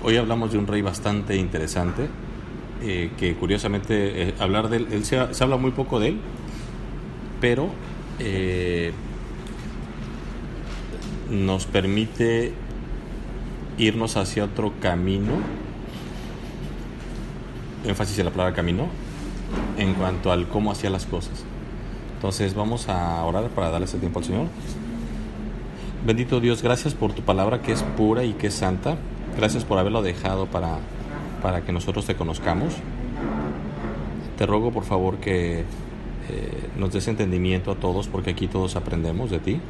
Hoy hablamos de un rey bastante interesante, que curiosamente hablar de él se habla muy poco de él, pero nos permite irnos hacia otro camino, énfasis en la palabra camino, en cuanto al cómo hacía las cosas. Entonces vamos a orar para darle ese tiempo al Señor. Bendito Dios, gracias por tu palabra que es pura y que es santa. Gracias por haberlo dejado para que nosotros te conozcamos. Te ruego por favor que nos des entendimiento a todos, porque aquí todos aprendemos de ti.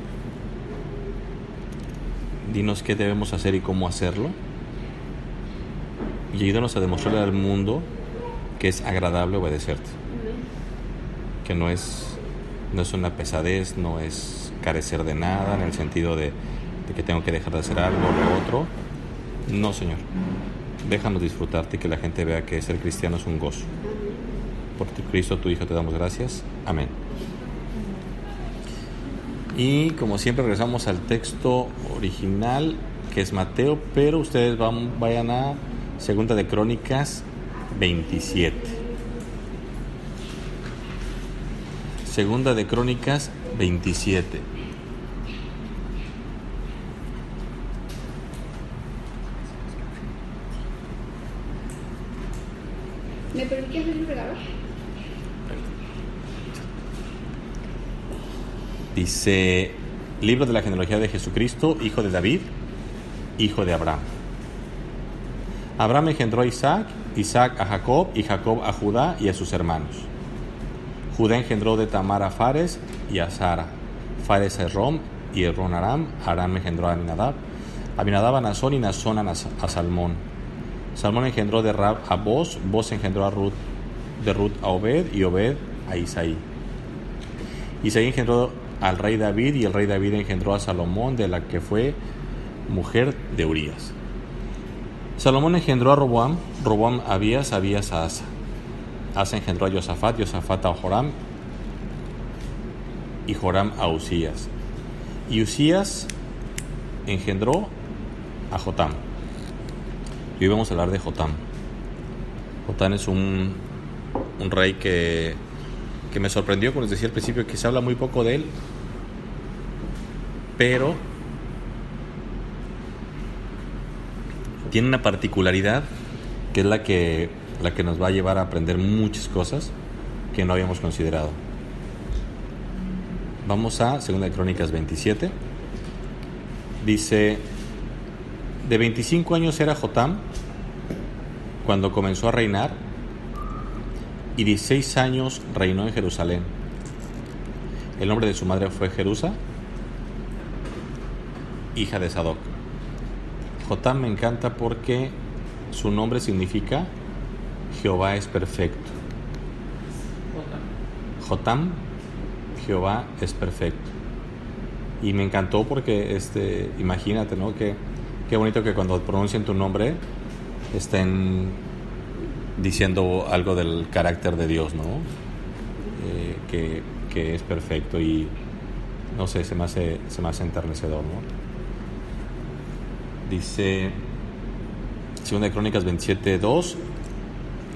Dinos qué debemos hacer y cómo hacerlo. Y ayúdanos a demostrarle al mundo que es agradable obedecerte. Que no es una pesadez, no es carecer de nada, en el sentido de que tengo que dejar de hacer algo o lo otro. No, Señor. Déjanos disfrutarte y que la gente vea que ser cristiano es un gozo. Por tu Cristo, tu Hijo, te damos gracias. Amén. Y como siempre regresamos al texto original, que es Mateo, pero ustedes vayan a Segunda de Crónicas 27. Segunda de Crónicas 27. ¿Me permites ver un regalo? Dice, libro de la genealogía de Jesucristo, hijo de David, hijo de Abraham. Abraham engendró a Isaac, Isaac a Jacob, y Jacob a Judá y a sus hermanos. Judá engendró de Tamar a Fares y a Sara, Fares a Esrom y Esrom a Aram, Aram engendró a Aminadab, Aminadab a Nazón y Nazón a Salmón. Salmón engendró de Rab a Boz, Boz engendró a Ruth, de Ruth a Obed y Obed a Isaí. Isaí engendró al rey David y el rey David engendró a Salomón, de la que fue mujer de Urías. Salomón engendró a Roboam, Roboam a Abías, Abías a Asa. Asa engendró a Josafat, Josafat a Joram y Joram a Usías. Y Usías engendró a Jotam. Y hoy vamos a hablar de Jotam. Jotam es un rey que me sorprendió, como les decía al principio, que se habla muy poco de él, pero tiene una particularidad que es la que nos va a llevar a aprender muchas cosas que no habíamos considerado. Vamos a 2 de Crónicas 27. Dice, de 25 años era Jotam cuando comenzó a reinar, y 16 años reinó en Jerusalén. El nombre de su madre fue Jerusa, hija de Sadoc. Jotam me encanta porque su nombre significa Jehová es perfecto. Jotam, Jehová es perfecto. Y me encantó porque imagínate, ¿no? Qué bonito que cuando pronuncien tu nombre estén diciendo algo del carácter de Dios, ¿no? Que es perfecto, y no sé, se me hace enternecedor, ¿no? Dice 2 de Crónicas 27:2,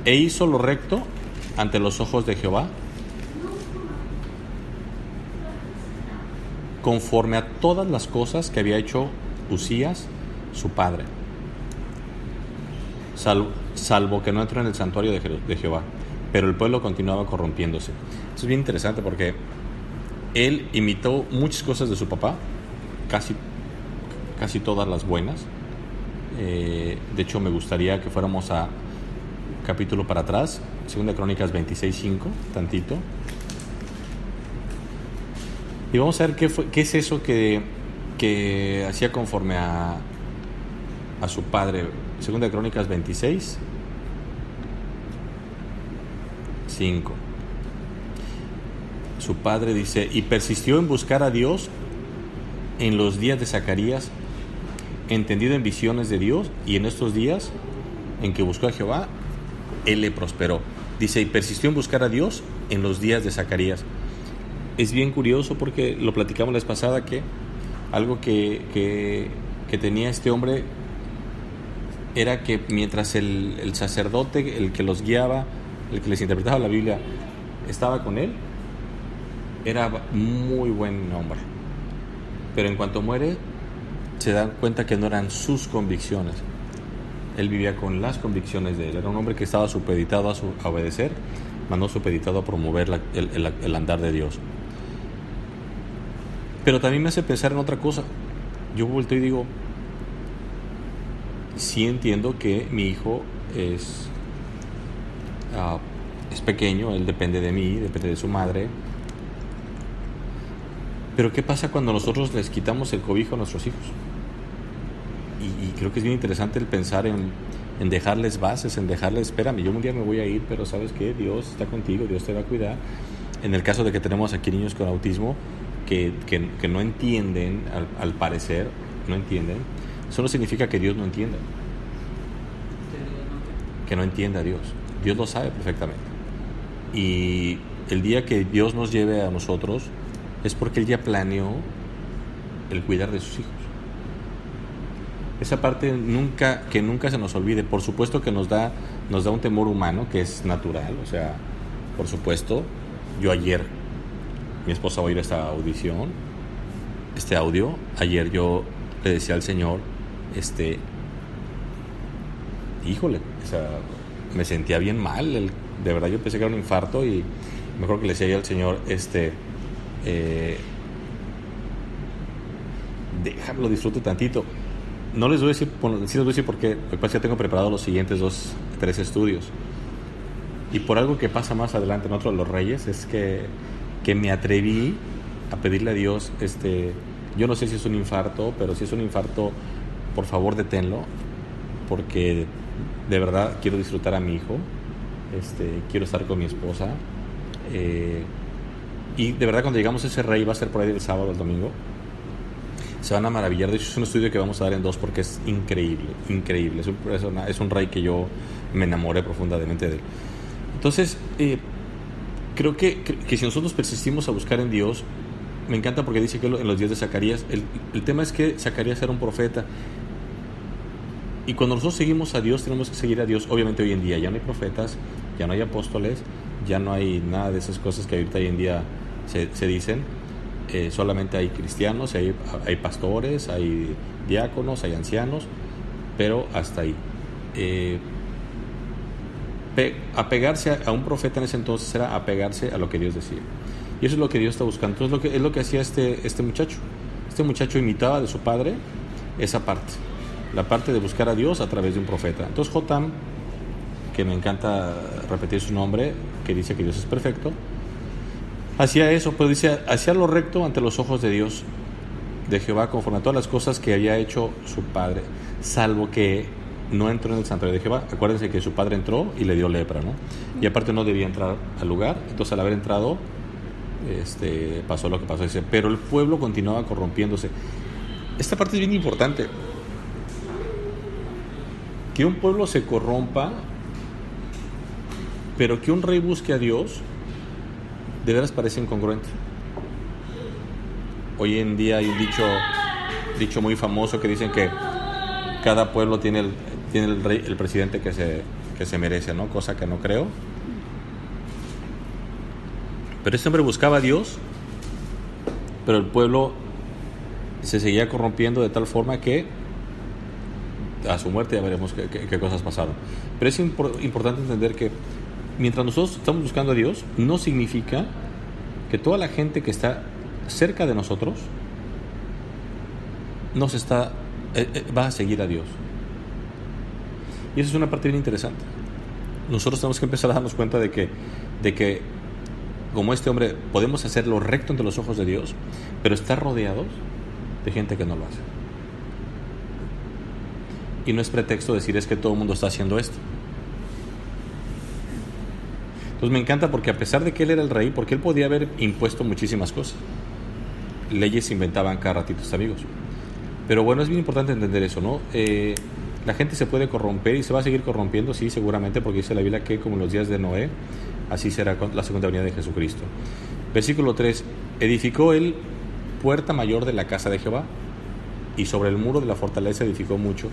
e hizo lo recto ante los ojos de Jehová, conforme a todas las cosas que había hecho Usías su padre, salvo que no entró en el santuario de Jehová, pero el pueblo continuaba corrompiéndose. Esto es bien interesante porque él imitó muchas cosas de su papá, casi todas las buenas. De hecho, me gustaría que fuéramos a capítulo para atrás, 2 Crónicas 26:5, tantito, y vamos a ver qué es eso que hacía conforme a su padre. 2 Crónicas 26:5. Su padre dice, y persistió en buscar a Dios en los días de Zacarías, entendido en visiones de Dios, y en estos días en que buscó a Jehová, él le prosperó. Dice, y persistió en buscar a Dios en los días de Zacarías. Es bien curioso porque lo platicamos la vez pasada, que algo que tenía este hombre era que mientras el sacerdote, el que los guiaba, el que les interpretaba la Biblia, estaba con él, era muy buen hombre. Pero en cuanto muere, se dan cuenta que no eran sus convicciones. Él vivía con las convicciones de él. Era un hombre que estaba supeditado a obedecer, mas no supeditado a promover el andar de Dios. Pero también me hace pensar en otra cosa. Yo vuelto y digo, sí entiendo que mi hijo es pequeño, él depende de mí, depende de su madre. Pero ¿qué pasa cuando nosotros les quitamos el cobijo a nuestros hijos? Y creo que es bien interesante el pensar en dejarles bases, en dejarles, espérame, yo un día me voy a ir, pero ¿sabes qué? Dios está contigo, Dios te va a cuidar. En el caso de que tenemos aquí niños con autismo que no entienden, al parecer, no entienden, eso no significa que Dios no entienda. Que no entienda a Dios. Dios lo sabe perfectamente. Y el día que Dios nos lleve a nosotros, es porque Él ya planeó el cuidar de sus hijos. Esa parte que nunca se nos olvide. Por supuesto que nos da un temor humano, que es natural. O sea, por supuesto, yo ayer, mi esposa va a oír esta audio. Ayer yo le decía al Señor, híjole, o sea, me sentía bien mal. De verdad yo pensé que era un infarto y mejor que le decía yo al Señor, déjalo, disfruto tantito. No les voy a decir, sí les voy a decir porque ya tengo preparado los siguientes 3 estudios. Y por algo que pasa más adelante en otro de los Reyes, es que me atreví a pedirle a Dios, yo no sé si es un infarto, pero si es un infarto, por favor deténlo, porque de verdad quiero disfrutar a mi hijo, quiero estar con mi esposa, y de verdad cuando llegamos a ese rey, va a ser por ahí el sábado o el domingo, se van a maravillar. De hecho es un estudio que vamos a dar en 2 porque es increíble. Es un rey que yo me enamoré profundamente de él. Entonces creo que si nosotros persistimos a buscar en Dios, me encanta porque dice que en los días de Zacarías, el tema es que Zacarías era un profeta, y cuando nosotros seguimos a Dios, tenemos que seguir a Dios. Obviamente hoy en día ya no hay profetas, ya no hay apóstoles, ya no hay nada de esas cosas que ahorita hoy en día se dicen. Solamente hay cristianos, hay pastores, hay diáconos, hay ancianos, pero hasta ahí. Apegarse a un profeta en ese entonces era apegarse a lo que Dios decía, y eso es lo que Dios está buscando. Entonces es lo que hacía este muchacho. Este muchacho imitaba de su padre esa parte, la parte de buscar a Dios a través de un profeta. Entonces Jotam, que me encanta repetir su nombre, que dice que Dios es perfecto, hacía eso, pero dice, hacía lo recto ante los ojos de Dios, de Jehová, conforme a todas las cosas que había hecho su padre, salvo que no entró en el santuario de Jehová. Acuérdense que su padre entró y le dio lepra, ¿no? Y aparte no debía entrar al lugar. Entonces al haber entrado, pasó lo que pasó. Dice, pero el pueblo continuaba corrompiéndose. Esta parte es bien importante. Que un pueblo se corrompa, pero que un rey busque a Dios, de veras parece incongruente. Hoy en día hay un dicho muy famoso que dicen que cada pueblo tiene el presidente que se merece, ¿no? Cosa que no creo. Pero este hombre buscaba a Dios, pero el pueblo se seguía corrompiendo de tal forma que a su muerte ya veremos qué cosas pasaron. Pero es importante entender que mientras nosotros estamos buscando a Dios, no significa que toda la gente que está cerca de nosotros va a seguir a Dios. Y eso es una parte bien interesante. Nosotros tenemos que empezar a darnos cuenta de que como este hombre podemos hacer lo recto ante los ojos de Dios, pero estar rodeados de gente que no lo hace. Y no es pretexto decir es que todo el mundo está haciendo esto. Entonces me encanta porque a pesar de que él era el rey, porque él podía haber impuesto muchísimas cosas, leyes se inventaban cada ratito, amigos. Pero bueno, es bien importante entender eso, ¿no? La gente se puede corromper y se va a seguir corrompiendo, sí, seguramente, porque dice la Biblia que como en los días de Noé, así será la segunda venida de Jesucristo. Versículo 3, edificó él puerta mayor de la casa de Jehová, y sobre el muro de la fortaleza edificó mucho.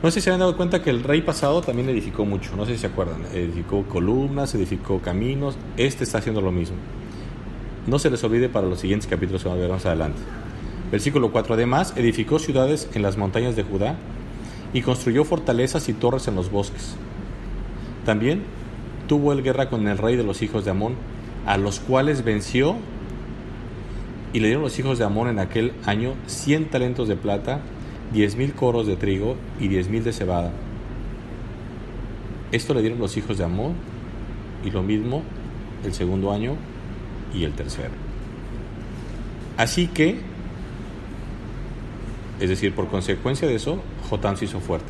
No sé si se han dado cuenta que el rey pasado también edificó mucho, no sé si se acuerdan, edificó columnas, edificó caminos, este está haciendo lo mismo. No se les olvide para los siguientes capítulos que vamos a ver más adelante. Versículo 4, además edificó ciudades en las montañas de Judá y construyó fortalezas y torres en los bosques. También tuvo él guerra con el rey de los hijos de Amón, a los cuales venció, y le dieron los hijos de Amón en aquel año 100 talentos de plata, 10,000 coros de trigo y 10,000 de cebada. Esto le dieron los hijos de Amón, y lo mismo el segundo año y el tercero. Así que, es decir, por consecuencia de eso, Jotam se hizo fuerte.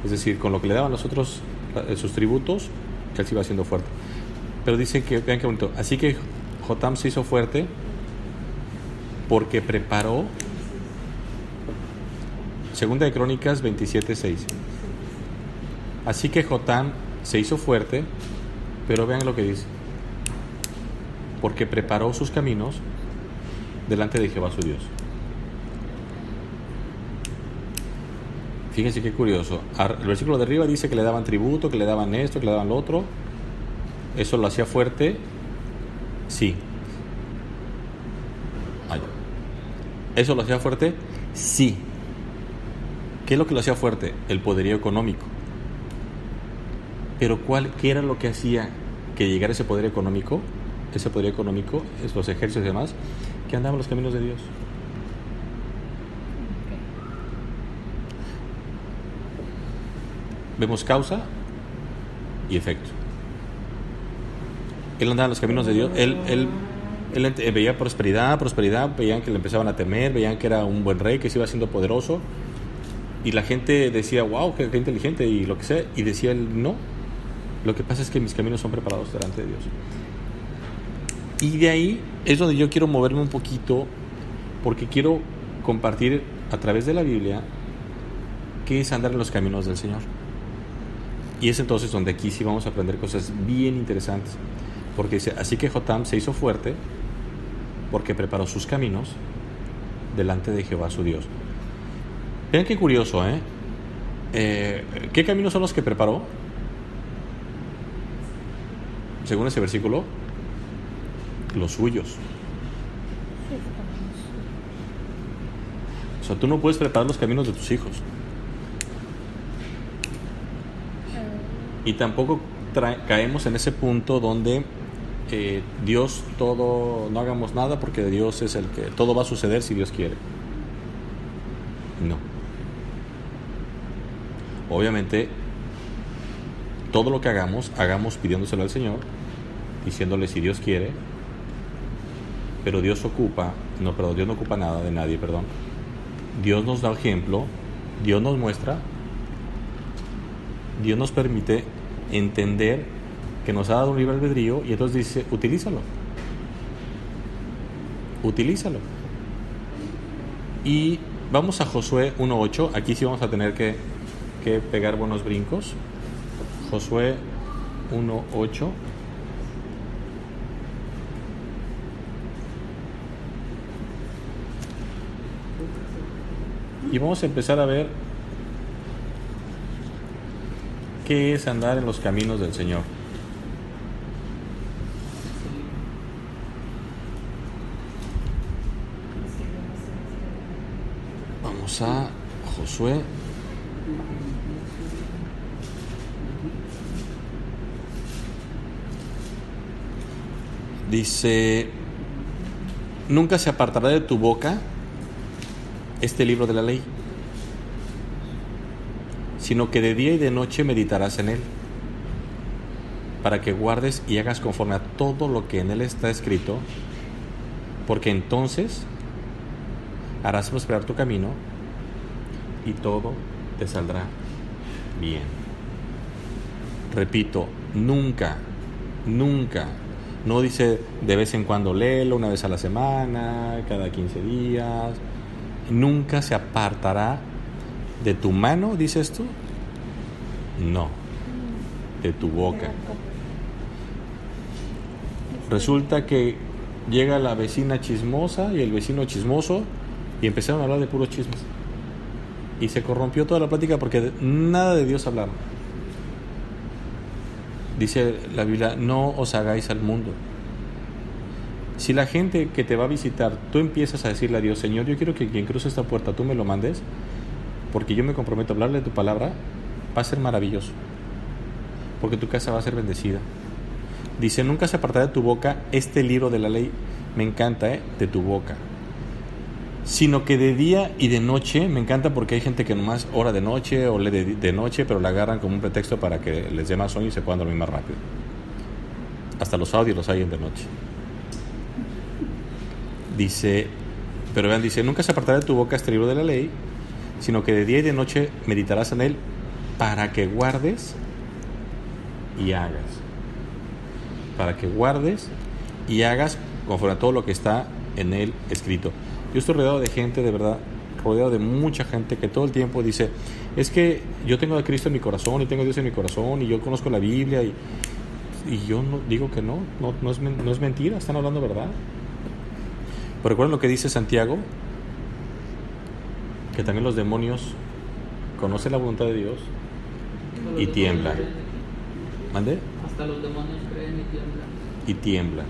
Es decir, con lo que le daban los otros, sus tributos, él se iba haciendo fuerte. Pero dice que, vean qué bonito, así que Jotam se hizo fuerte porque preparó, Segunda de Crónicas 27:6. Así que Jotam se hizo fuerte, pero vean lo que dice, porque preparó sus caminos delante de Jehová su Dios. Fíjense qué curioso. El versículo de arriba dice que le daban tributo, que le daban esto, que le daban lo otro. ¿Eso lo hacía fuerte? Sí. ¿Eso lo hacía fuerte? Sí. ¿Qué es lo que lo hacía fuerte? El poderío económico. Pero ¿qué era lo que hacía que llegara ese poder económico? Ese poder económico, los ejércitos y demás, que andaban en los caminos de Dios. Vemos causa y efecto. Él andaba en los caminos de Dios. Él veía prosperidad, veían que le empezaban a temer, veían que era un buen rey, que se iba haciendo poderoso. Y la gente decía, wow, qué inteligente y lo que sea. Y decía él, no. Lo que pasa es que mis caminos son preparados delante de Dios. Y de ahí es donde yo quiero moverme un poquito, porque quiero compartir a través de la Biblia qué es andar en los caminos del Señor. Y es entonces donde aquí sí vamos a aprender cosas bien interesantes. Porque dice, así que Jotam se hizo fuerte porque preparó sus caminos delante de Jehová su Dios. Vean qué curioso, ¿qué caminos son los que preparó? Según ese versículo, los suyos. O sea, tú no puedes preparar los caminos de tus hijos. Y tampoco caemos en ese punto donde Dios no hagamos nada porque Dios es el que todo va a suceder si Dios quiere. No. Obviamente, todo lo que hagamos pidiéndoselo al Señor, diciéndole si Dios quiere, pero Dios no ocupa nada de nadie, perdón. Dios nos da ejemplo, Dios nos muestra, Dios nos permite entender que nos ha dado un libre albedrío y entonces dice, utilízalo. Y vamos a Josué 1:8, aquí sí vamos a tener que pegar buenos brincos. Josué 1:8. Y vamos a empezar a ver qué es andar en los caminos del Señor. Vamos a Josué. Dice, nunca se apartará de tu boca este libro de la ley, sino que de día y de noche meditarás en él, para que guardes y hagas conforme a todo lo que en él está escrito, porque entonces harás prosperar tu camino y todo te saldrá bien. Repito, nunca, no dice de vez en cuando léelo, una vez a la semana, cada 15 días. Nunca se apartará de tu mano, ¿dices tú? No, de tu boca. Resulta que llega la vecina chismosa y el vecino chismoso y empezaron a hablar de puros chismes. Y se corrompió toda la plática porque nada de Dios hablaron. Dice la Biblia, no os hagáis al mundo. Si la gente que te va a visitar, tú empiezas a decirle a Dios, Señor, yo quiero que quien cruce esta puerta tú me lo mandes, porque yo me comprometo a hablarle de tu palabra, va a ser maravilloso, porque tu casa va a ser bendecida. Dice, nunca se apartará de tu boca este libro de la ley, me encanta, de tu boca, sino que de día y de noche, me encanta porque hay gente que nomás ora de noche o lee de noche, pero la agarran como un pretexto para que les dé más sueño y se puedan dormir más rápido. Hasta los audios los hay de noche. Dice, pero vean, dice, nunca se apartará de tu boca este libro de la ley, sino que de día y de noche meditarás en él para que guardes y hagas. Para que guardes y hagas conforme a todo lo que está en él escrito. Yo estoy rodeado de gente, de verdad, rodeado de mucha gente que todo el tiempo dice, es que yo tengo a Cristo en mi corazón y tengo a Dios en mi corazón y yo conozco la Biblia y yo no, digo que no es mentira, están hablando verdad. Pero recuerden lo que dice Santiago, que también los demonios conocen la voluntad de Dios y tiemblan. ¿Mande? Hasta los demonios creen y tiemblan. Y tiemblan.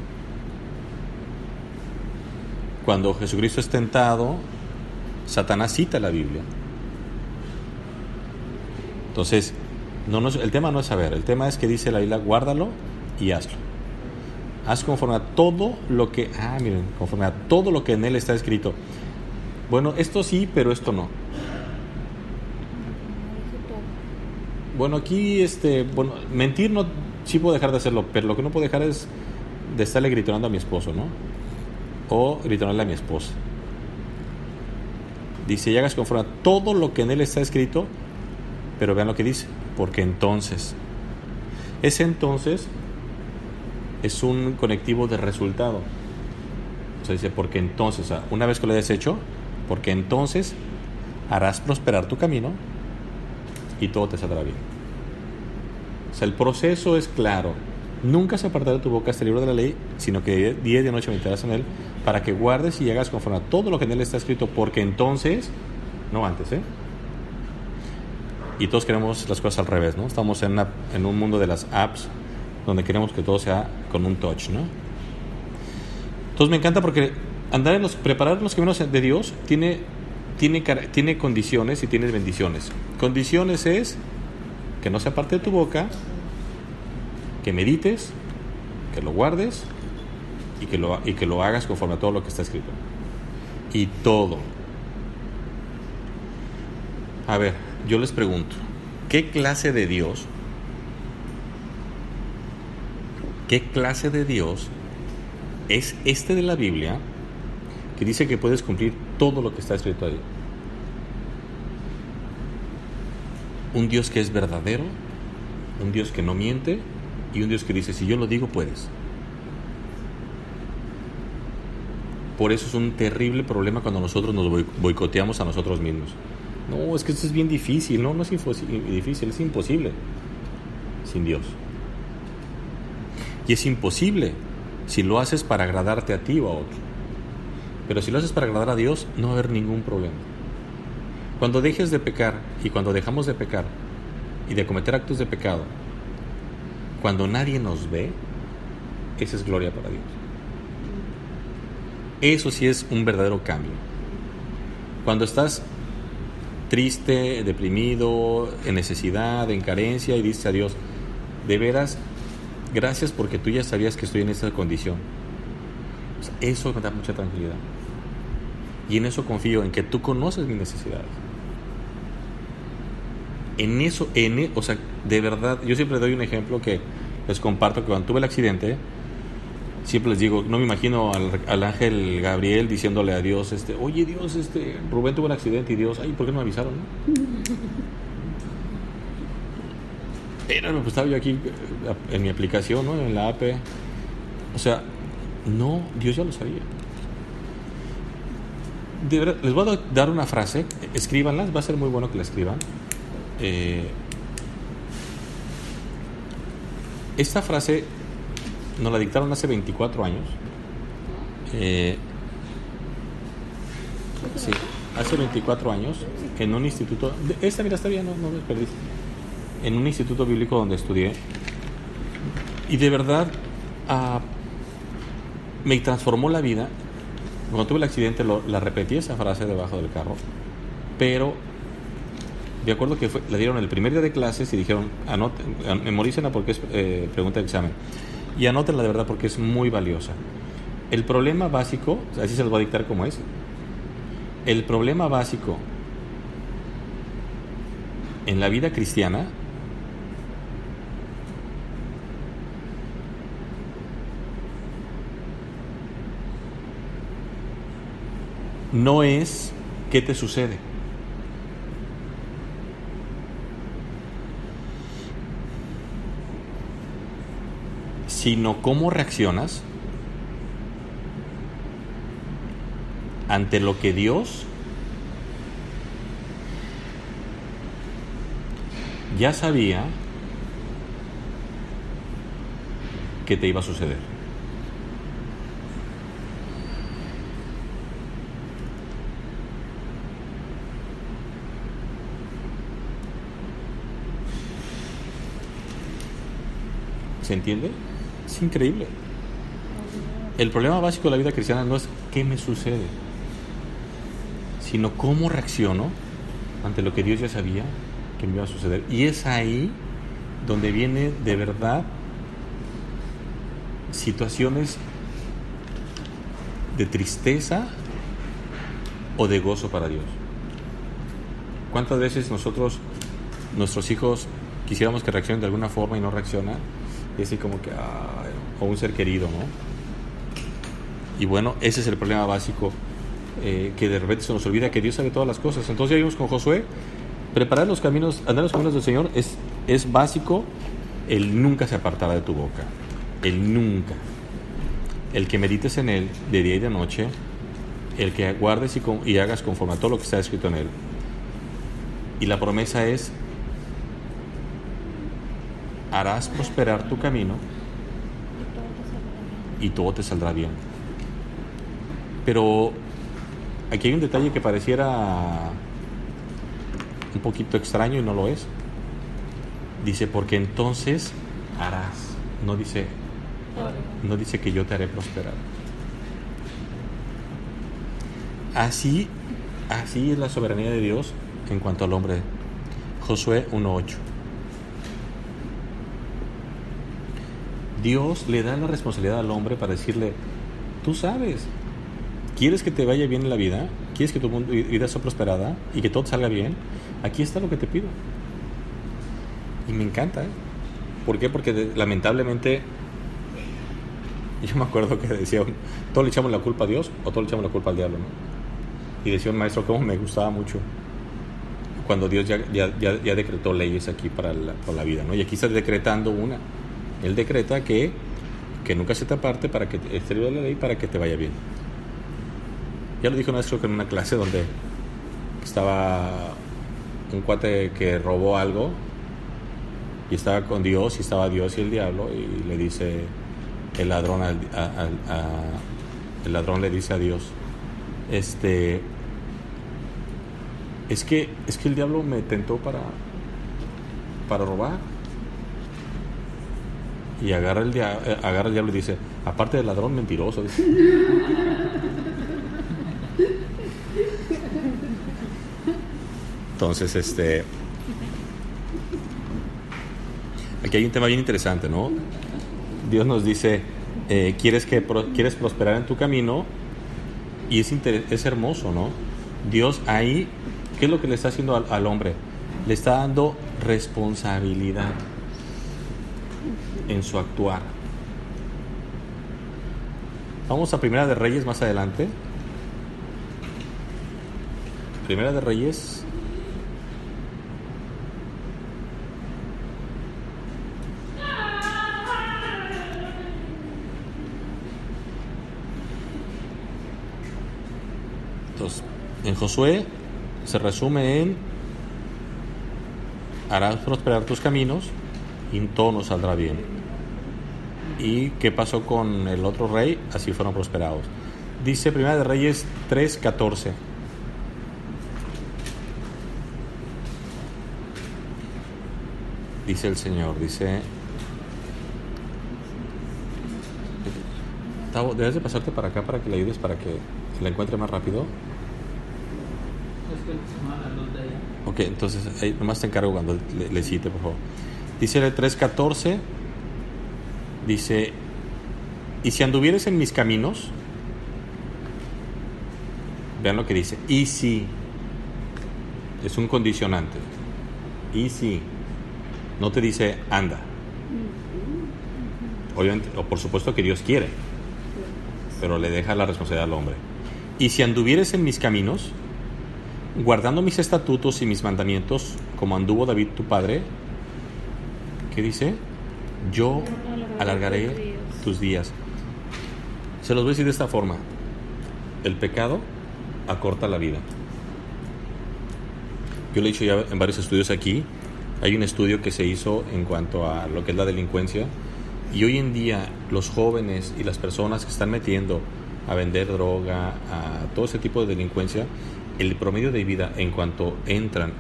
Cuando Jesucristo es tentado, Satanás cita la Biblia. Entonces, el tema no es saber, el tema es que dice la Biblia, guárdalo y hazlo. Haz conforme a todo lo que, conforme a todo lo que en él está escrito. Bueno, esto sí, pero esto no. Bueno, aquí, mentir no, sí puedo dejar de hacerlo, pero lo que no puedo dejar es de estarle gritando a mi esposo, ¿no? O gritarle a mi esposa. Dice, y hagas conforme a todo lo que en él está escrito, pero vean lo que dice, porque entonces, ese entonces es un conectivo de resultado. O sea, dice, porque entonces, o sea, una vez que lo hayas hecho, porque entonces harás prosperar tu camino y todo te saldrá bien. O sea, el proceso es claro. Nunca se apartará de tu boca este libro de la ley, sino que día y de noche meditarás en él, para que guardes y hagas conforme a todo lo que en él está escrito, porque entonces, no antes, y todos queremos las cosas al revés, ¿no? Estamos en un mundo de las apps, donde queremos que todo sea con un touch, ¿no? Entonces me encanta porque preparar los caminos de Dios tiene condiciones y tiene bendiciones. Condiciones es que no se aparte de tu boca, que medites, que lo guardes y que lo hagas conforme a todo lo que está escrito. Y todo. A ver, yo les pregunto, ¿qué clase de Dios es este de la Biblia que dice que puedes cumplir todo lo que está escrito ahí? Un Dios que es verdadero, un Dios que no miente y un Dios que dice, si yo lo digo, puedes. Por eso es un terrible problema cuando nosotros nos boicoteamos a nosotros mismos. No, es que esto es bien difícil. No es difícil, es imposible sin Dios. Y es imposible si lo haces para agradarte a ti o a otro. Pero si lo haces para agradar a Dios, no va a haber ningún problema. Cuando dejes de pecar y cuando dejamos de pecar y de cometer actos de pecado, cuando nadie nos ve, esa es gloria para Dios. Eso sí es un verdadero cambio. Cuando estás triste, deprimido, en necesidad, en carencia y dices a Dios, de veras, gracias porque tú ya sabías que estoy en esta condición. O sea, eso me da mucha tranquilidad. Y en eso confío, en que tú conoces mis necesidades. O sea, de verdad, yo siempre doy un ejemplo que les comparto, que cuando tuve el accidente, siempre les digo, no me imagino al ángel Gabriel diciéndole a Dios, oye Dios, Rubén tuvo un accidente, y Dios, ay, ¿por qué no me avisaron? Pero pues estaba yo aquí en mi aplicación, ¿no? En la app. O sea, no, Dios ya lo sabía. De verdad, les voy a dar una frase, escríbanlas, va a ser muy bueno que la escriban. Esta frase nos la dictaron hace 24 años. Sí, hace 24 años, en un instituto, mira, está bien, no me perdiste, en un instituto bíblico donde estudié, y de verdad me transformó la vida. Cuando tuve el accidente la repetí esa frase debajo del carro, pero de acuerdo que la dieron el primer día de clases y dijeron, memorícenla porque es pregunta de examen, y anótenla de verdad porque es muy valiosa. El problema básico, así se los voy a dictar como es, el problema básico en la vida cristiana no es qué te sucede, sino cómo reaccionas ante lo que Dios ya sabía que te iba a suceder. ¿Se entiende? Es increíble. El problema básico de la vida cristiana no es qué me sucede, sino cómo reacciono ante lo que Dios ya sabía que me iba a suceder. Y es ahí donde viene de verdad situaciones de tristeza o de gozo para Dios. ¿Cuántas veces nuestros hijos, quisiéramos que reaccionen de alguna forma y no reaccionan? Y así como que, o un ser querido, ¿no? Y bueno, ese es el problema básico, que de repente se nos olvida que Dios sabe todas las cosas. Entonces ya vimos con Josué, andar los caminos del Señor es básico. Él nunca se apartará de tu boca, Él nunca. El que medites en Él de día y de noche, el que guardes y hagas conforme a todo lo que está escrito en Él. Y la promesa es, harás prosperar tu camino y todo te saldrá bien. Pero aquí hay un detalle que pareciera un poquito extraño y no lo es. Dice, porque entonces harás. No dice que yo te haré prosperar. Así es la soberanía de Dios en cuanto al hombre. Josué 1:8. Dios le da la responsabilidad al hombre para decirle, tú sabes, ¿quieres que te vaya bien en la vida? ¿Quieres que tu vida sea prosperada y que todo salga bien? Aquí está lo que te pido. Y me encanta, ¿eh? ¿Por qué? Porque lamentablemente, yo me acuerdo que decía, todos le echamos la culpa a Dios o todos le echamos la culpa al diablo, ¿no? Y decía un maestro, cómo me gustaba mucho cuando Dios ya decretó leyes aquí para la vida, ¿no? Y aquí está decretando una. Él decreta que nunca se te aparte para que esté libre de la ley, para que te vaya bien. Ya lo dijo nuestro que en una clase donde estaba un cuate que robó algo y estaba con Dios, y estaba Dios y el diablo, y le dice el ladrón el ladrón le dice a Dios, es que el diablo me tentó para robar. Y agarra el diablo y dice, aparte del ladrón, mentiroso. Dice. Entonces, aquí hay un tema bien interesante, ¿no? Dios nos dice, quieres prosperar en tu camino, y es hermoso, ¿no? Dios ahí, ¿qué es lo que le está haciendo al hombre? Le está dando responsabilidad en su actuar. Vamos a Primera de Reyes más adelante. Primera de Reyes. Entonces, en Josué se resume en: harás prosperar tus caminos y todo nos saldrá bien. ¿Y qué pasó con el otro rey? Así fueron prosperados. Dice Primera de Reyes 3:14. dice el Señor, dice... Tavo, debes de pasarte para acá para que le ayudes, para que la encuentre más rápido. Es que se llama la luz de allá. Ok, entonces ahí nomás te encargo cuando le cite, por favor. Dice el 3:14, dice, y si anduvieres en mis caminos, vean lo que dice, y si, es un condicionante, y si, no te dice anda. Obviamente, o por supuesto que Dios quiere, pero le deja la responsabilidad al hombre. Y si anduvieres en mis caminos, guardando mis estatutos y mis mandamientos, como anduvo David tu padre, ¿qué dice? Yo alargaré tus días. Se los voy a decir de esta forma: el pecado acorta la vida. Yo lo he dicho ya en varios estudios aquí. Hay un estudio que se hizo en cuanto a lo que es la delincuencia, y hoy en día los jóvenes y las personas que están metiendo a vender droga, a todo ese tipo de delincuencia, el promedio de vida en cuanto entran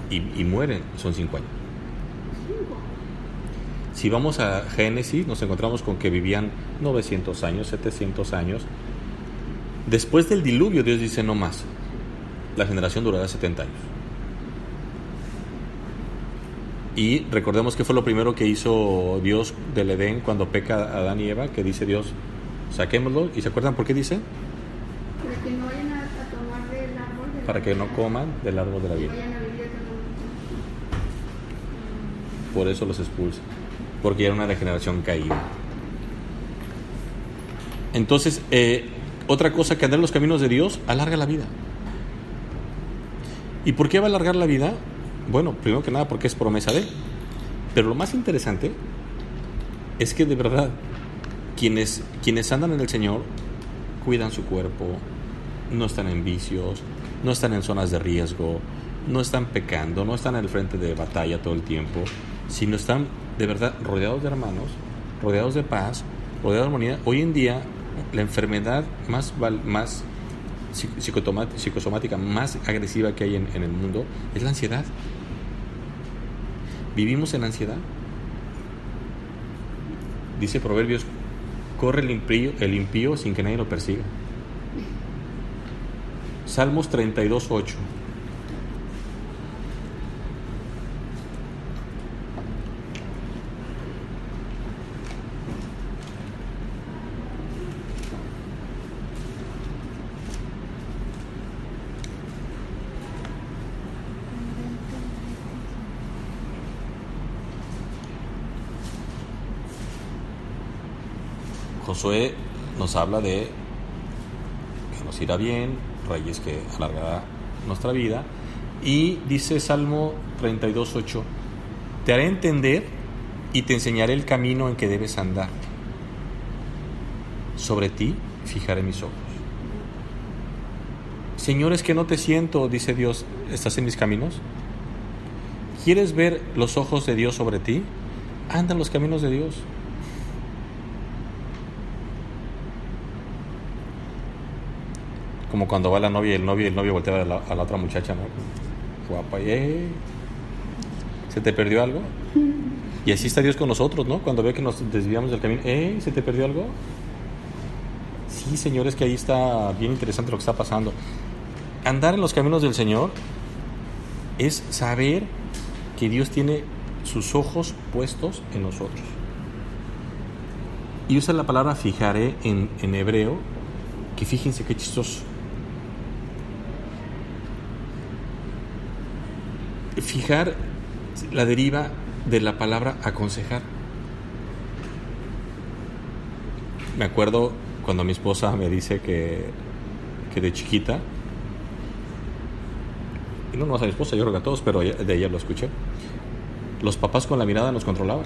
y mueren son 5 años. Si vamos a Génesis, nos encontramos con que vivían 900 años, 700 años. Después del diluvio, Dios dice no más. La generación durará 70 años. Y recordemos que fue lo primero que hizo Dios del Edén cuando peca Adán y Eva, que dice Dios, saquémoslo. ¿Y se acuerdan por qué dice? Para que no vayan a tomar del árbol de la Para que no vida, coman del árbol de la y vida. vayan a vivir eternamente. Por eso los expulsa, porque era una regeneración caída. Entonces, otra cosa, que andar en los caminos de Dios alarga la vida. ¿Y por qué va a alargar la vida? Bueno, primero que nada porque es promesa de. Pero lo más interesante es que de verdad quienes andan en el Señor cuidan su cuerpo, no están en vicios, no están en zonas de riesgo, no están pecando, no están en el frente de batalla todo el tiempo, sino están de verdad rodeados de hermanos, rodeados de paz, rodeados de armonía. Hoy en día la enfermedad más psicosomática más agresiva que hay en el mundo es la ansiedad. Vivimos en ansiedad. Dice Proverbios, corre el impío sin que nadie lo persiga. Salmos 32:8. Josué nos habla de que nos irá bien, reyes que alargará nuestra vida, y dice Salmo 32:8, te haré entender y te enseñaré el camino en que debes andar. Sobre ti fijaré mis ojos. Señor, es que no te siento, dice Dios, ¿estás en mis caminos? ¿Quieres ver los ojos de Dios sobre ti? Anda en los caminos de Dios. Como cuando va la novia y el novio voltea a la otra muchacha, ¿no? Guapa, ¿se te perdió algo? Y así está Dios con nosotros, ¿no? Cuando ve que nos desviamos del camino, ¿se te perdió algo? Sí, Señor, es que ahí está bien interesante lo que está pasando. Andar en los caminos del Señor es saber que Dios tiene sus ojos puestos en nosotros. Y usa la palabra fijaré en hebreo, que fíjense qué chistoso. Fijar la deriva de la palabra aconsejar. Me acuerdo cuando mi esposa me dice que de chiquita, y no nomás a mi esposa, yo creo que a todos, pero de ella lo escuché, los papás con la mirada nos controlaban.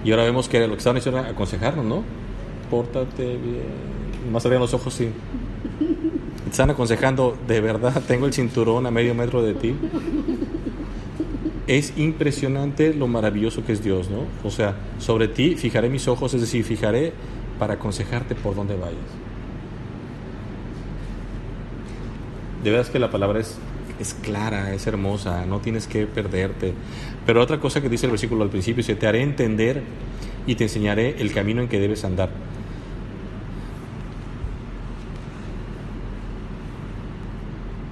Y ahora vemos que lo que estaban haciendo era aconsejarnos, ¿no? Pórtate bien. Más abrían los ojos, sí. Te están aconsejando, de verdad, tengo el cinturón a medio metro de ti. Es impresionante lo maravilloso que es Dios, ¿no? O sea, sobre ti fijaré mis ojos, es decir, fijaré para aconsejarte por dónde vayas. De veras que la palabra es es clara, es hermosa, no tienes que perderte. Pero otra cosa que dice el versículo al principio, dice, te haré entender y te enseñaré el camino en que debes andar.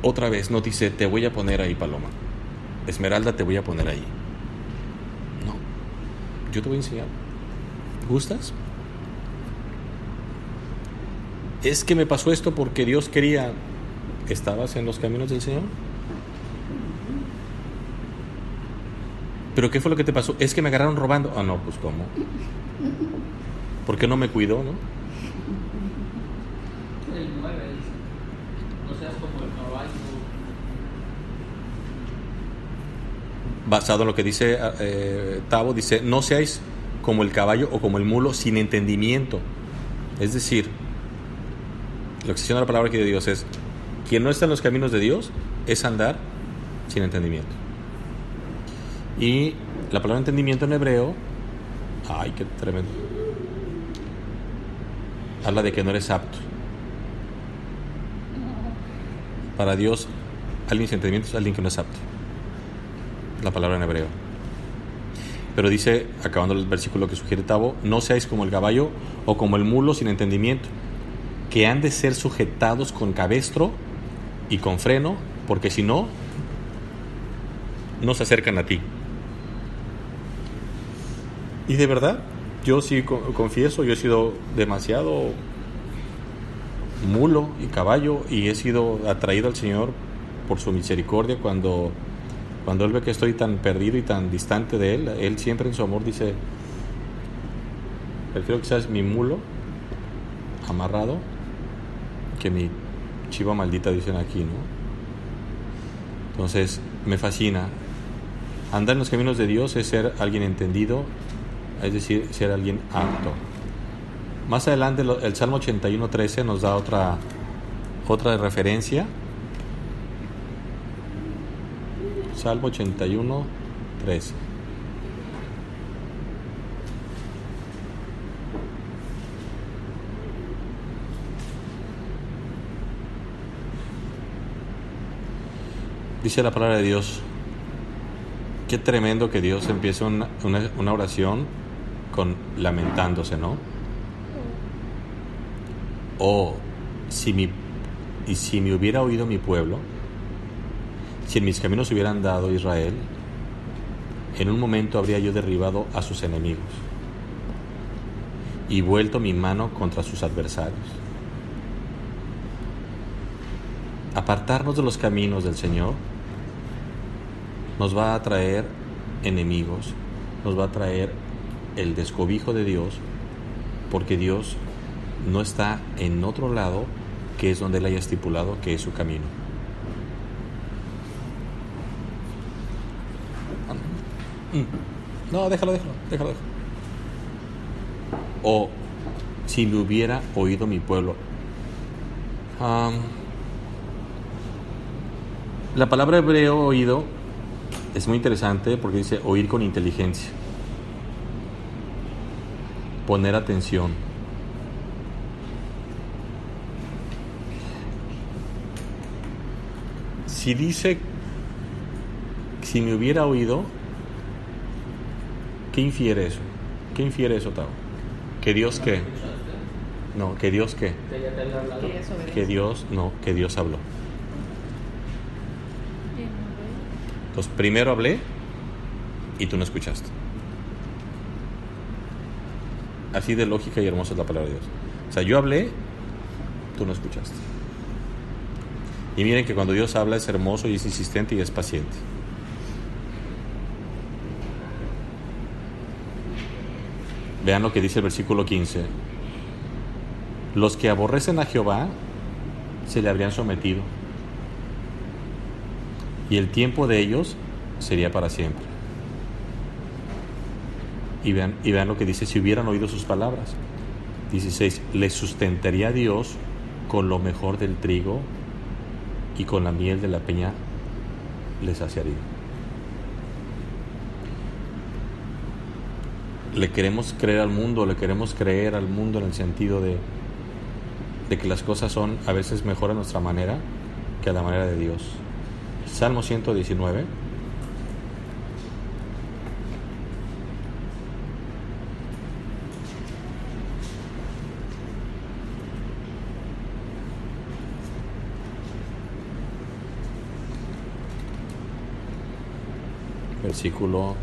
Otra vez no dice, te voy a poner ahí, Paloma. Esmeralda, te voy a poner ahí. No, yo te voy a enseñar. ¿Gustas? Es que me pasó esto porque Dios quería. ¿Estabas en los caminos del Señor? ¿Pero qué fue lo que te pasó? Es que me agarraron robando. Ah, no, pues ¿cómo? ¿Por qué no me cuidó, no? El 9 dice, no seas como el caballo. Basado en lo que dice Tavo, dice, no seáis como el caballo o como el mulo sin entendimiento. Es decir, la expresión de la palabra aquí de Dios es, quien no está en los caminos de Dios es andar sin entendimiento. Y la palabra entendimiento en hebreo, ay, qué tremendo, habla de que no eres apto. Para Dios, alguien sin entendimiento es alguien que no es apto. La palabra en hebreo. Pero dice, acabando el versículo que sugiere Tavo, no seáis como el caballo o como el mulo sin entendimiento, que han de ser sujetados con cabestro y con freno, porque si no, no se acercan a ti. Y de verdad, yo sí confieso, yo he sido demasiado mulo y caballo y he sido atraído al Señor por su misericordia cuando Él ve que estoy tan perdido y tan distante de Él siempre en su amor dice, prefiero que seas mi mulo amarrado que mi chiva maldita, dicen aquí, ¿no? Entonces, me fascina. Andar en los caminos de Dios es ser alguien entendido, es decir, ser alguien apto. Más adelante, el Salmo 81:13 nos da otra referencia. Salmo 81:13. Dice la palabra de Dios, qué tremendo que Dios empiece una oración con lamentándose, ¿no? Oh, si me hubiera oído mi pueblo, si en mis caminos hubiera andado Israel, en un momento habría yo derribado a sus enemigos y vuelto mi mano contra sus adversarios. Apartarnos de los caminos del Señor nos va a traer enemigos, nos va a traer el descobijo de Dios, porque Dios no está en otro lado que es donde Él haya estipulado que es su camino. No, déjalo. O si me hubiera oído mi pueblo. La palabra hebreo oído es muy interesante porque dice oír con inteligencia, poner atención. Si dice, si me hubiera oído, ¿qué infiere eso? ¿Qué infiere eso, Tavo? ¿Que Dios qué? No, ¿que Dios qué? Que ya te había hablado. Que Dios, no, que Dios habló. Entonces, primero hablé y tú no escuchaste. Así de lógica y hermosa es la palabra de Dios. O sea, yo hablé, tú no escuchaste. Y miren que cuando Dios habla es hermoso y es insistente y es paciente. Vean lo que dice el versículo 15. Los que aborrecen a Jehová se le habrían sometido, y el tiempo de ellos sería para siempre. Y vean lo que dice, si hubieran oído sus palabras. 16. Les sustentaría Dios con lo mejor del trigo, y con la miel de la peña les saciaría. Le queremos creer al mundo en el sentido de que las cosas son a veces mejor a nuestra manera que a la manera de Dios. Salmo 119. Versículo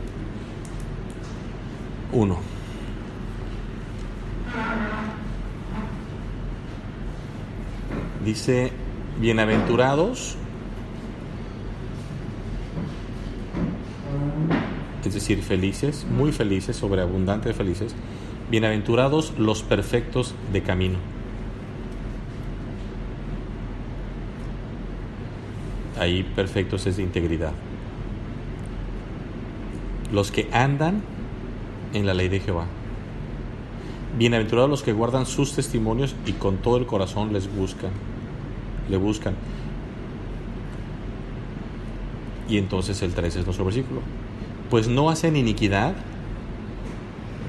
1. Dice: bienaventurados, es decir, felices, muy felices, sobreabundante de felices, bienaventurados los perfectos de camino. Ahí perfectos es de integridad. Los que andan en la ley de Jehová. Bienaventurados los que guardan sus testimonios y con todo el corazón le buscan. Y entonces el 13 es nuestro versículo. Pues no hacen iniquidad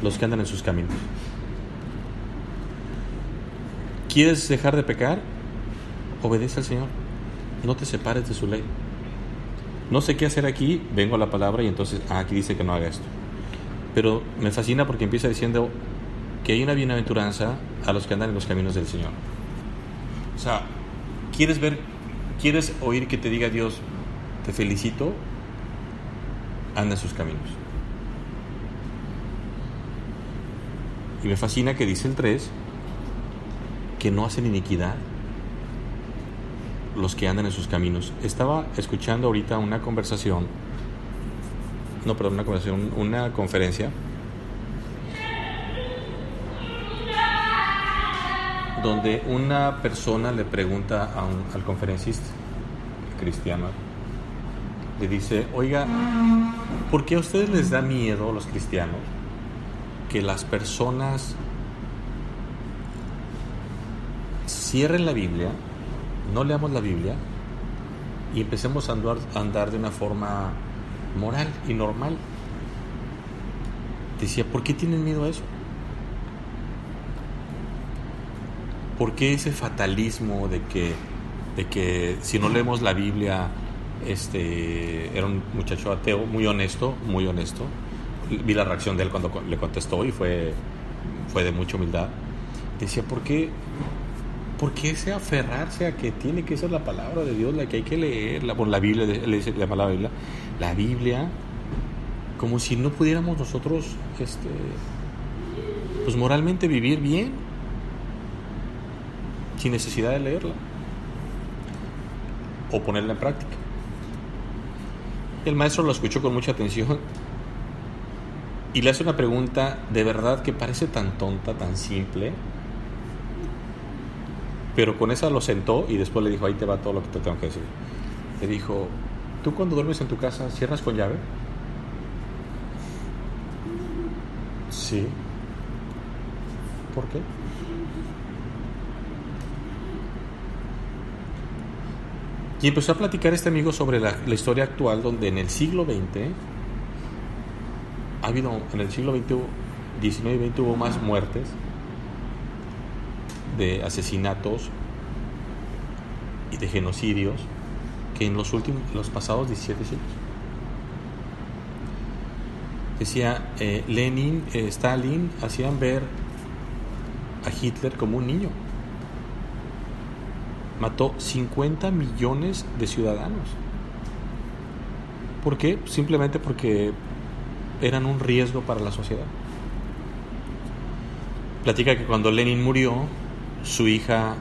los que andan en sus caminos. ¿Quieres dejar de pecar? Obedece al Señor. No te separes de su ley. No sé qué hacer aquí, vengo a la palabra y entonces, aquí dice que no haga esto. Pero me fascina porque empieza diciendo que hay una bienaventuranza a los que andan en los caminos del Señor. O sea, ¿quieres oír que te diga Dios, te felicito, anda en sus caminos? Y me fascina que dice el 3, que no hacen iniquidad los que andan en sus caminos. Estaba escuchando ahorita una conferencia donde una persona le pregunta al conferencista cristiano, le dice: oiga, ¿por qué a ustedes les da miedo, los cristianos, que las personas cierren la Biblia, no leamos la Biblia y empecemos a andar de una forma moral y normal? Decía, ¿por qué tienen miedo a eso? ¿Por qué ese fatalismo de que si no leemos la Biblia, era un muchacho ateo muy honesto? Vi la reacción de él cuando le contestó y fue de mucha humildad. Decía, ¿por qué ese aferrarse a que tiene que ser la palabra de Dios la que hay que leer? La Biblia, le dice la palabra Biblia, la Biblia, como si no pudiéramos nosotros pues moralmente vivir bien sin necesidad de leerla o ponerla en práctica. El maestro lo escuchó con mucha atención y le hace una pregunta de verdad que parece tan tonta, tan simple, pero con esa lo sentó y después le dijo: ahí te va todo lo que te tengo que decir. Le dijo: ¿tú cuando duermes en tu casa cierras con llave? Sí. ¿Por qué? Y empezó a platicar este amigo sobre la historia actual, donde en el siglo XX en el siglo XX, 19 y 20 hubo más muertes de asesinatos y de genocidios que en los pasados 17 siglos. Decía, Lenin, Stalin hacían ver a Hitler como un niño. Mató 50 millones de ciudadanos. ¿Por qué? Simplemente porque eran un riesgo para la sociedad. Platica que cuando Lenin murió, su hija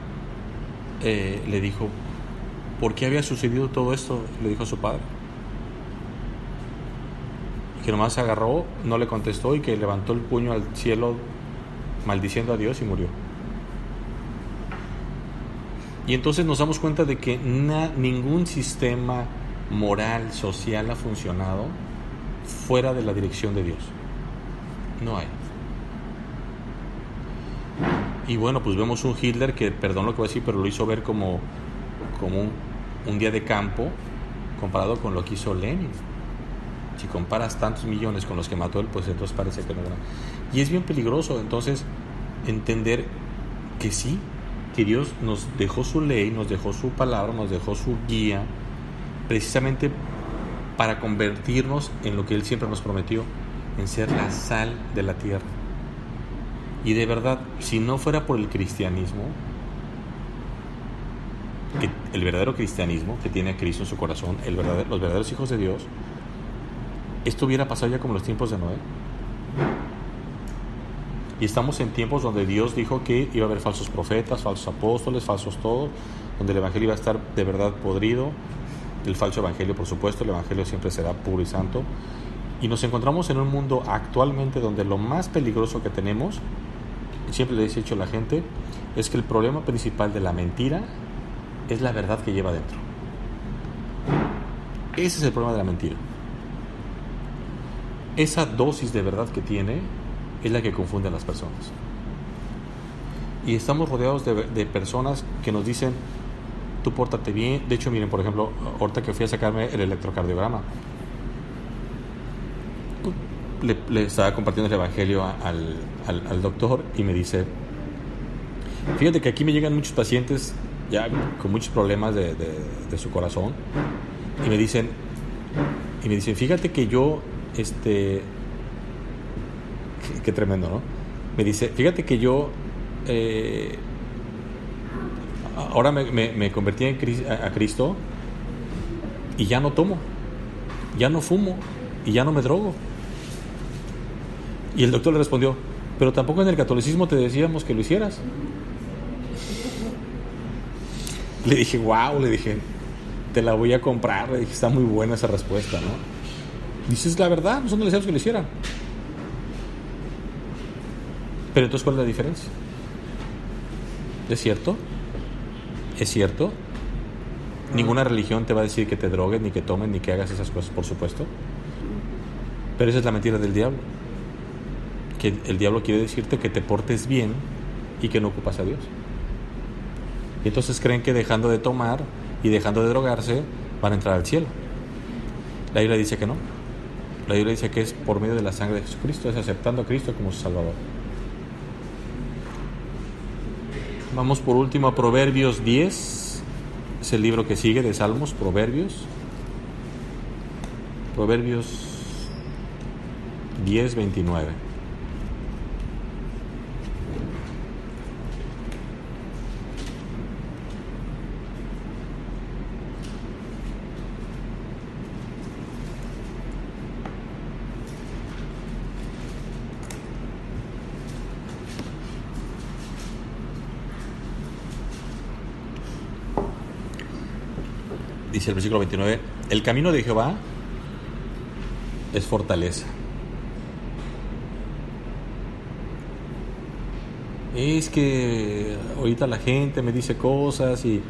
le dijo: ¿por qué había sucedido todo esto? Le dijo a su padre. Y que nomás se agarró, no le contestó y que levantó el puño al cielo maldiciendo a Dios y murió. Y entonces nos damos cuenta de que ningún sistema moral, social ha funcionado fuera de la dirección de Dios. No hay. Y bueno, pues vemos un Hitler que, perdón lo que voy a decir, pero lo hizo ver como un día de campo comparado con lo que hizo Lenin. Si comparas tantos millones con los que mató él, pues entonces parece que no era. Y es bien peligroso entonces entender que sí, que Dios nos dejó su ley, nos dejó su palabra, nos dejó su guía, precisamente para convertirnos en lo que Él siempre nos prometió, en ser la sal de la tierra. Y de verdad, si no fuera por el cristianismo, el verdadero cristianismo que tiene a Cristo en su corazón, los verdaderos hijos de Dios, esto hubiera pasado ya como los tiempos de Noé. Y estamos en tiempos donde Dios dijo que iba a haber falsos profetas, falsos apóstoles, falsos todos, donde el evangelio iba a estar de verdad podrido. El falso evangelio, por supuesto, el evangelio siempre será puro y santo. Y nos encontramos en un mundo actualmente donde lo más peligroso que tenemos, siempre le he dicho a la gente, es que el problema principal de la mentira es la verdad que lleva dentro. Ese es el problema de la mentira. Esa dosis de verdad que tiene es la que confunde a las personas. Y estamos rodeados de personas que nos dicen, tú pórtate bien. De hecho, miren, por ejemplo, ahorita que fui a sacarme el electrocardiograma, le estaba compartiendo el evangelio al doctor y me dice, fíjate que aquí me llegan muchos pacientes ya con muchos problemas de su corazón y me dicen, fíjate que yo qué tremendo, ¿no? Me dice, fíjate que yo ahora me convertí a Cristo y ya no tomo, ya no fumo y ya no me drogo. Y el doctor le respondió, pero tampoco en el catolicismo te decíamos que lo hicieras. Le dije, wow, te la voy a comprar. Le dije, está muy buena esa respuesta, ¿no? Dices la verdad, nosotros no le decíamos que lo hicieran. Pero entonces, ¿cuál es la diferencia? ¿Es cierto? ¿Es cierto? Ninguna religión te va a decir que te drogues, ni que tomes, ni que hagas esas cosas, por supuesto. Pero esa es la mentira del diablo. Que el diablo quiere decirte que te portes bien y que no ocupas a Dios. Y entonces creen que dejando de tomar y dejando de drogarse van a entrar al cielo. La Biblia dice que no. La Biblia dice que es por medio de la sangre de Jesucristo, es aceptando a Cristo como su Salvador. Vamos por último a Proverbios 10, es el libro que sigue de Salmos, Proverbios 10, 29. Dice el versículo 29, el camino de Jehová es fortaleza. Es que ahorita la gente me dice cosas y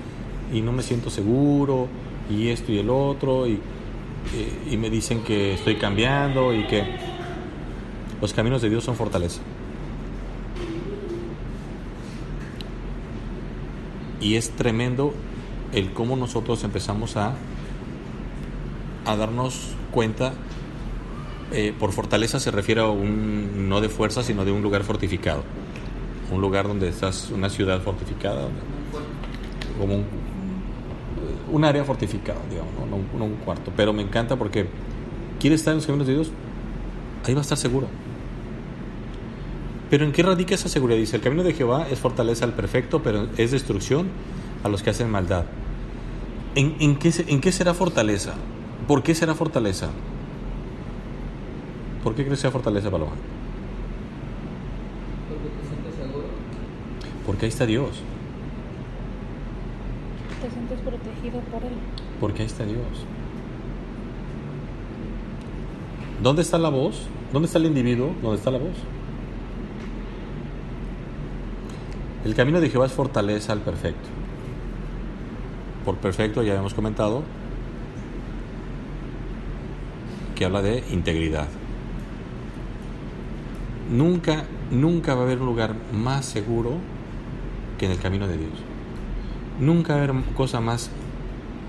no me siento seguro, y esto y el otro, y me dicen que estoy cambiando y que los caminos de Dios son fortaleza. Y es tremendo el cómo nosotros empezamos a darnos cuenta. Por fortaleza se refiere a no de fuerza, sino de un lugar fortificado, un lugar donde estás, una ciudad fortificada, como un área fortificada, digamos, no un cuarto. Pero me encanta porque quiere estar en los caminos de Dios, ahí va a estar seguro. Pero ¿en qué radica esa seguridad? Dice, el camino de Jehová es fortaleza al perfecto, pero es destrucción a los que hacen maldad. ¿En qué será fortaleza? ¿Por qué será fortaleza? ¿Por qué crees que sea fortaleza, Paloma? Porque te sientes seguro. Porque ahí está Dios. Te sientes protegido por Él. Porque ahí está Dios. ¿Dónde está la voz? ¿Dónde está el individuo? ¿Dónde está la voz? El camino de Jehová es fortaleza al perfecto. Por perfecto ya hemos comentado que habla de integridad. Nunca va a haber un lugar más seguro que en el camino de Dios. Nunca va a haber cosa más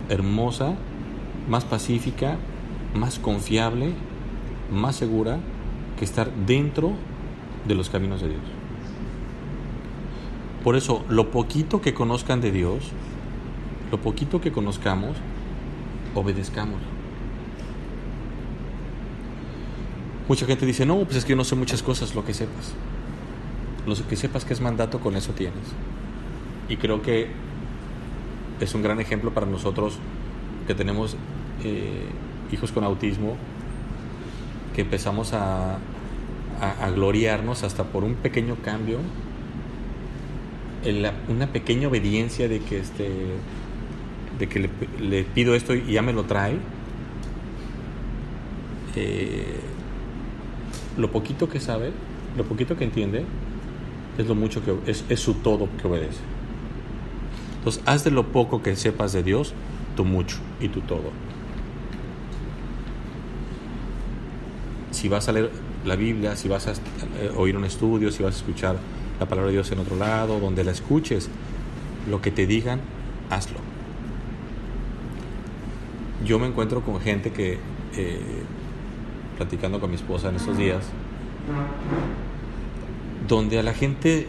hermosa, más pacífica, más confiable, más segura que estar dentro de los caminos de Dios. Por eso, lo poquito que conozcan de Dios, lo poquito que conozcamos, obedezcámoslo. Mucha gente dice, no, pues es que yo no sé muchas cosas. Lo que sepas que es mandato, con eso tienes. Y creo que es un gran ejemplo para nosotros que tenemos hijos con autismo, que empezamos a gloriarnos hasta por un pequeño cambio, una pequeña obediencia de que le pido esto y ya me lo trae. Lo poquito que sabe, lo poquito que entiende, es lo mucho que es su todo que obedece. Entonces, haz de lo poco que sepas de Dios tu mucho y tu todo. Si vas a leer la Biblia, si vas a oír un estudio, si vas a escuchar la palabra de Dios en otro lado, donde la escuches, lo que te digan, hazlo. Yo me encuentro con gente que, platicando con mi esposa en estos días, donde a la gente,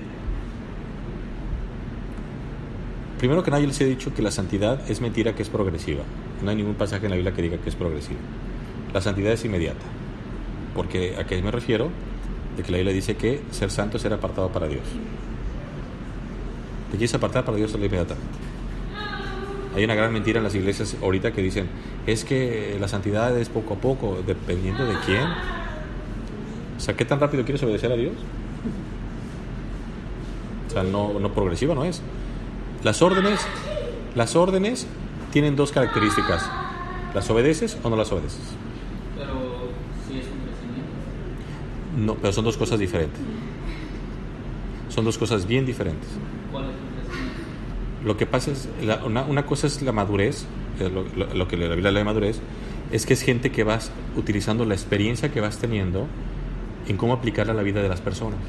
primero que nada, yo les he dicho que la santidad es mentira, que es progresiva. No hay ningún pasaje en la Biblia que diga que es progresiva. La santidad es inmediata. Porque ¿a qué me refiero? De que la Biblia dice que ser santo es ser apartado para Dios. Te quieres apartar para Dios, hazlo inmediatamente. Hay una gran mentira en las iglesias ahorita que dicen, es que la santidad es poco a poco, dependiendo de quién. O sea, ¿qué tan rápido quieres obedecer a Dios? O sea, no progresiva no es. Las órdenes tienen dos características. ¿Las obedeces o no las obedeces? Pero sí es un crecimiento. No, pero son dos cosas diferentes. Son dos cosas bien diferentes. ¿Cuál es el crecimiento? Lo que pasa es, una cosa es la madurez, lo que la Biblia llama madurez, es que es gente que vas utilizando la experiencia que vas teniendo en cómo aplicarla a la vida de las personas.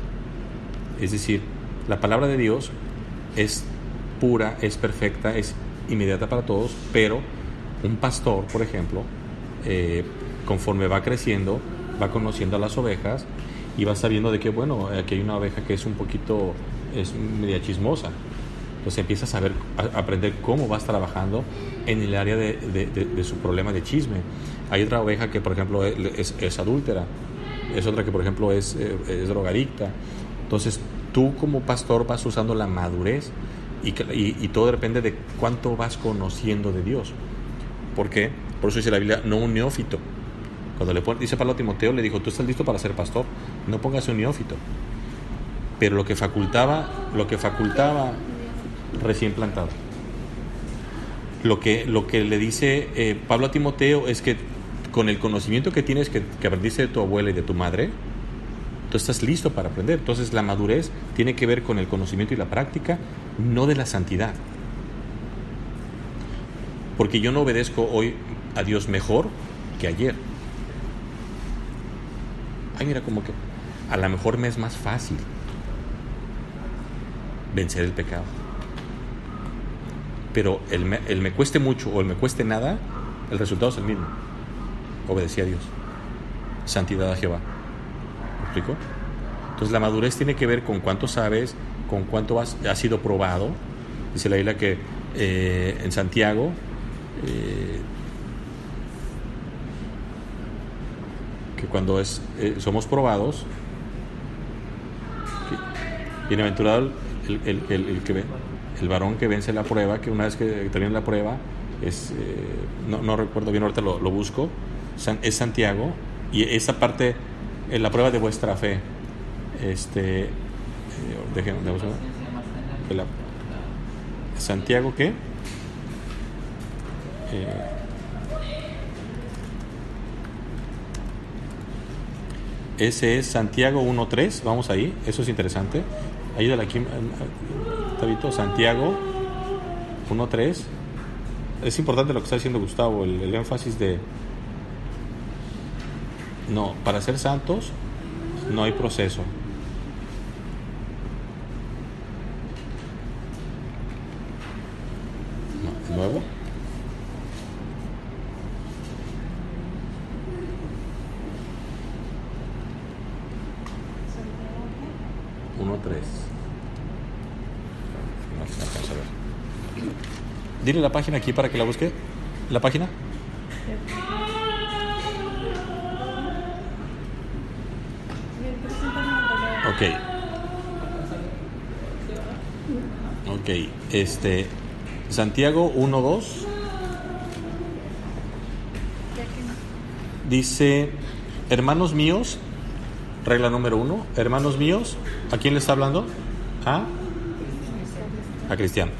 Es decir, la palabra de Dios es pura, es perfecta, es inmediata para todos, pero un pastor, por ejemplo, conforme va creciendo, va conociendo a las ovejas y va sabiendo de que, bueno, aquí hay una oveja que es un poquito, es media chismosa. Entonces empiezas a aprender cómo vas trabajando en el área de su problema de chisme. Hay otra oveja que, por ejemplo, es adúltera. Es otra que, por ejemplo, es drogadicta. Entonces, tú como pastor vas usando la madurez y todo depende de cuánto vas conociendo de Dios. ¿Por qué? Por eso dice la Biblia, no un neófito. Cuando dice Pablo a Timoteo, le dijo, tú estás listo para ser pastor, no pongas un neófito. Pero lo que facultaba recién plantado. Lo que le dice Pablo a Timoteo es que con el conocimiento que tienes, que aprendiste de tu abuela y de tu madre, tú estás listo para aprender. Entonces la madurez tiene que ver con el conocimiento y la práctica, no de la santidad. Porque yo no obedezco hoy a Dios mejor que ayer. Ay, mira, como que a lo mejor me es más fácil vencer el pecado. Pero el me cueste mucho o el me cueste nada, el resultado es el mismo. Obedecí a Dios. Santidad a Jehová. ¿Me explico? Entonces la madurez tiene que ver con cuánto sabes, con cuánto has sido probado. Dice la Biblia que en Santiago que cuando somos probados, bienaventurado el varón que vence la prueba, que una vez que termina la prueba no recuerdo bien, ahorita lo busco, es Santiago, y esa parte, en la prueba de vuestra fe, Santiago, ¿qué? Ese es Santiago 1.3, vamos ahí, eso es interesante. Ayúdale aquí, Tabito, Santiago 1.3. Es importante lo que está diciendo Gustavo, el énfasis de... No, para ser santos no hay proceso. No, ¿nuevo? No alcanzo a ver. Dile la página aquí para que la busque. ¿La página? Ok, Santiago 1:2 dice, hermanos míos, regla número 1, hermanos míos, ¿a quién le está hablando? A cristianos.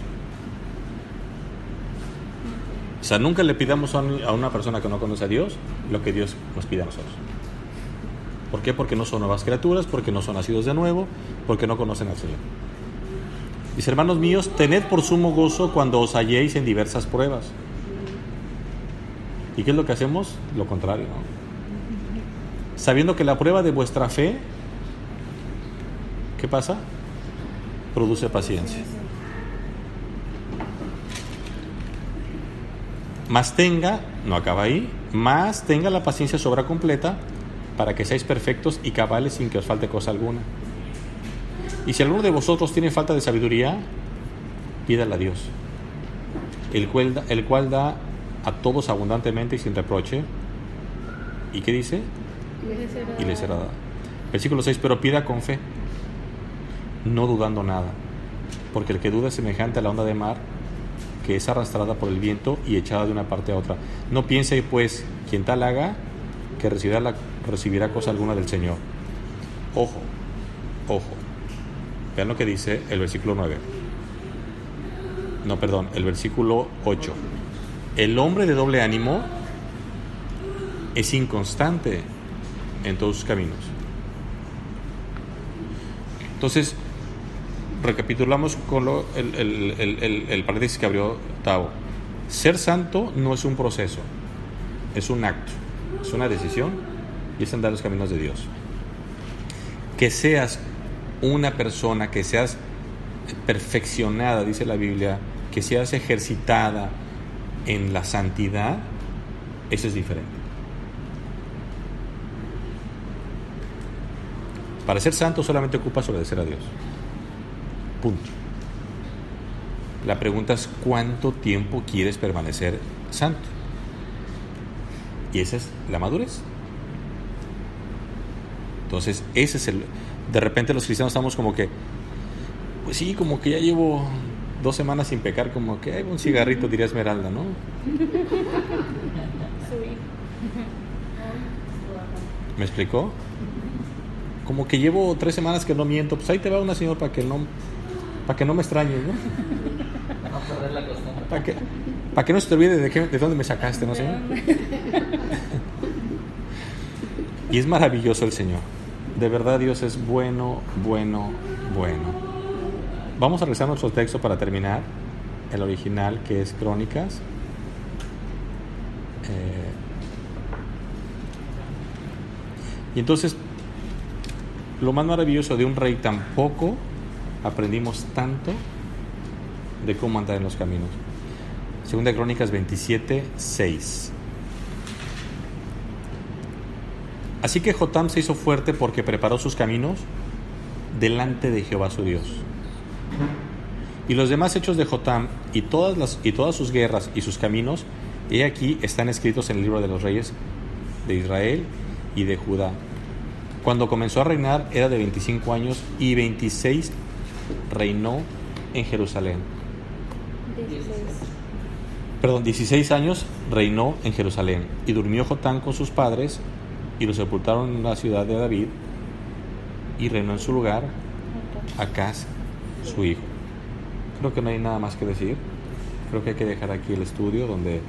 O sea, nunca le pidamos a una persona que no conoce a Dios lo que Dios nos pide a nosotros. ¿Por qué? Porque no son nuevas criaturas, porque no son nacidos de nuevo, porque no conocen al Señor. Dice, hermanos míos, tened por sumo gozo cuando os halléis en diversas pruebas. ¿Y qué es lo que hacemos? Lo contrario, ¿no? Sabiendo que la prueba de vuestra fe, ¿qué pasa? Produce paciencia. Más tenga, no acaba ahí, más tenga la paciencia su obra completa, para que seáis perfectos y cabales sin que os falte cosa alguna. Y si alguno de vosotros tiene falta de sabiduría, pídala a Dios, el cual da a todos abundantemente y sin reproche. ¿Y qué dice? Y le será dada. Versículo 6, pero pida con fe, no dudando nada, porque el que duda es semejante a la onda de mar, que es arrastrada por el viento y echada de una parte a otra. No piense pues quien tal haga, que recibirá cosa alguna del Señor. Ojo. Vean lo que dice el versículo 9. No, perdón, el versículo 8. El hombre de doble ánimo es inconstante en todos sus caminos. Entonces, recapitulamos con el paréntesis que abrió Tavo. Ser santo no es un proceso, es un acto, es una decisión y es andar los caminos de Dios. Que seas una persona, que seas perfeccionada, dice la Biblia, que seas ejercitada en la santidad, eso es diferente. Para ser santo solamente ocupas obedecer a Dios. Punto. La pregunta es ¿cuánto tiempo quieres permanecer santo? Y esa es la madurez. Entonces, ese es de repente los cristianos estamos como que, pues sí, como que ya llevo 2 semanas sin pecar, como que hay un cigarrito, diría Esmeralda, ¿no? ¿Me explicó? Como que llevo 3 semanas que no miento, pues ahí te va una, señor, para que no me extrañes, ¿no? No perder la costumbre. Para que no se te olvide de dónde me sacaste, ¿no, Señor? Y es maravilloso el Señor. De verdad, Dios es bueno. Vamos a revisar nuestro texto para terminar. El original, que es Crónicas. Y entonces, lo más maravilloso de un rey tampoco aprendimos tanto de cómo andar en los caminos. Segunda de Crónicas 27:6. Así que Jotam se hizo fuerte porque preparó sus caminos delante de Jehová su Dios. Y los demás hechos de Jotam y todas sus guerras y sus caminos, he aquí están escritos en el libro de los reyes de Israel y de Judá. Cuando comenzó a reinar era de 25 años y 26 reinó en Jerusalén. 16 años reinó en Jerusalén. Y durmió Jotam con sus padres y lo sepultaron en la ciudad de David, y reinó en su lugar Acaz, su hijo. Creo que no hay nada más que decir. Creo que hay que dejar aquí el estudio donde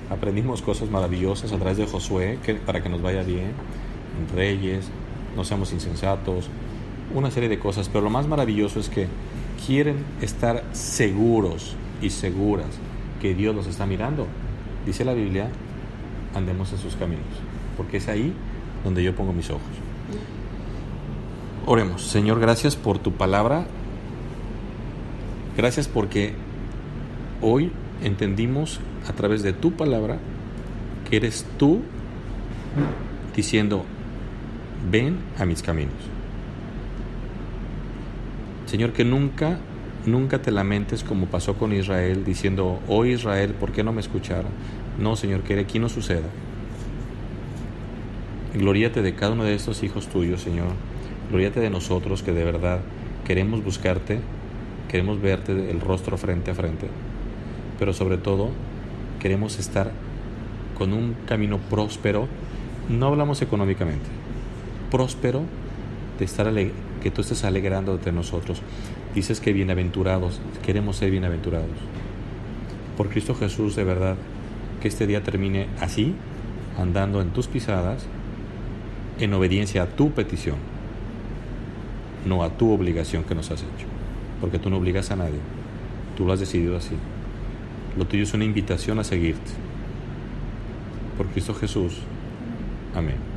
aprendimos cosas maravillosas a través de Josué, para que nos vaya bien, en Reyes, no seamos insensatos, una serie de cosas. Pero lo más maravilloso es que quieren estar seguros y seguras que Dios los está mirando. Dice la Biblia, andemos en sus caminos, porque es ahí donde yo pongo mis ojos. Oremos. Señor, gracias por tu palabra. Gracias porque hoy entendimos a través de tu palabra que eres tú diciendo, ven a mis caminos. Señor, que nunca te lamentes como pasó con Israel, diciendo, oh Israel, ¿por qué no me escucharon? No, Señor, que aquí no suceda. Gloríate de cada uno de estos hijos tuyos, Señor. Gloríate de nosotros que de verdad queremos buscarte, queremos verte el rostro frente a frente, pero sobre todo queremos estar con un camino próspero. No hablamos económicamente, próspero de estar que tú estés alegrándote de nosotros. Dices que bienaventurados, queremos ser bienaventurados. Por Cristo Jesús, de verdad, que este día termine así, andando en tus pisadas, en obediencia a tu petición, no a tu obligación que nos has hecho, porque tú no obligas a nadie, tú lo has decidido así. Lo tuyo es una invitación a seguirte. Por Cristo Jesús. Amén.